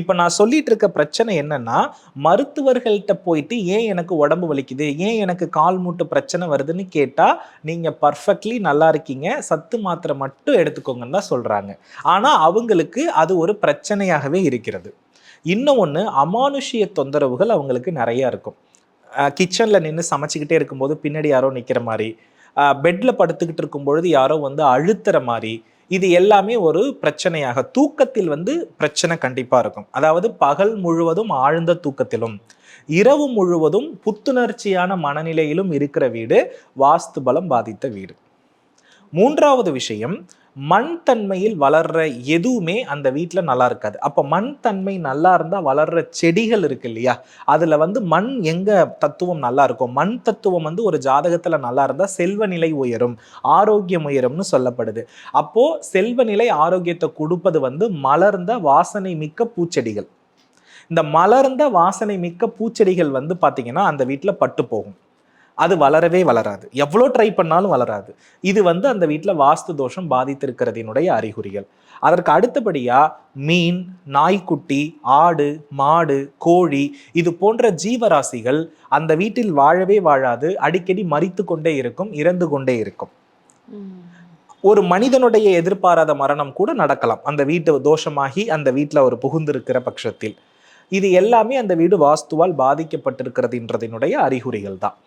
இப்ப நான் சொல்லிட்டு இருக்க பிரச்சனை என்னன்னா, மருத்துவர்கள்ட்ட போயிட்டு ஏன் எனக்கு உடம்பு வலிக்குது, ஏன் எனக்கு கால் மூட்டு பிரச்சனை வருதுன்னு கேட்டா, நீங்க பர்ஃபெக்ட்லி நல்லா இருக்கீங்க, சத்து மாத்திரை மட்டும் எடுத்துக்கோங்கன்னு தான் சொல்றாங்க. ஆனா அவங்களுக்கு அது ஒரு பிரச்சனையாகவே இருக்கிறது. இன்னும் ஒண்ணு, அமானுஷ்ய தொந்தரவுகள் அவங்களுக்கு நெறைய இருக்கும். கிச்சன்ல நின்னு சமைச்சுக்கிட்டே இருக்கும்போது பின்னாடி யாரோ நிக்கிற மாரி, பெட்ல படுத்துக்கிட்டு இருக்கும்பொழுது யாரோ வந்து அழுத்துற மாரி, இது எல்லாமே ஒரு பிரச்சனையாக தூக்கத்தில் வந்து பிரச்சனை கண்டிப்பா இருக்கும். அதாவது பகல் முழுவதும் ஆழ்ந்த தூக்கத்திலும், இரவு முழுவதும் புத்துணர்ச்சியான மனநிலையிலும் இருக்கிற வீடு வாஸ்து பலம் பாதித்த வீடு. 3வது விஷயம், மண் தன்மையில் வளர்ற எதுவுமே அந்த வீட்ல நல்லா இருக்காது. அப்ப மண் தன்மை நல்லா இருந்தா வளர்ற செடிகள் இருக்கு இல்லையா? அதுல வந்து மண் எங்க தத்துவம் நல்லா இருக்கும்? மண் தத்துவம் வந்து ஒரு ஜாதகத்துல நல்லா இருந்தா செல்வ நிலை உயரும், ஆரோக்கியம் உயரும்னு சொல்லப்படுது. அப்போ செல்வ நிலை, ஆரோக்கியத்த குடுப்பது வந்து மலர்ந்த வாசனை மிக்க பூச்செடிகள். இந்த மலர்ந்த வாசனை மிக்க பூச்செடிகள் வந்து பாத்தீங்கன்னா அந்த வீட்ல பட்டு போகும். அது வளரவே வளராது. எவ்வளோ ட்ரை பண்ணாலும் வளராது. இது வந்து அந்த வீட்ல வாஸ்து தோஷம் பாதித்திருக்கிறதினுடைய அறிகுறிகள். அதற்கு அடுத்தபடியா மீன், நாய்க்குட்டி, ஆடு, மாடு, கோழி இது போன்ற ஜீவராசிகள் அந்த வீட்டில் வாழவே வாழாது. அடிக்கடி மரித்து கொண்டே இருக்கும், இறந்து கொண்டே இருக்கும். ஒரு மனிதனுடைய எதிர்பாராத மரணம் கூட நடக்கலாம். அந்த வீட்டு தோஷமாகி அந்த வீட்ல ஒரு புகுந்திருக்கிற பட்சத்தில். இது எல்லாமே அந்த வீடு வாஸ்துவால் பாதிக்கப்பட்டிருக்கிறதுன்றதினுடைய அறிகுறிகள் தான்.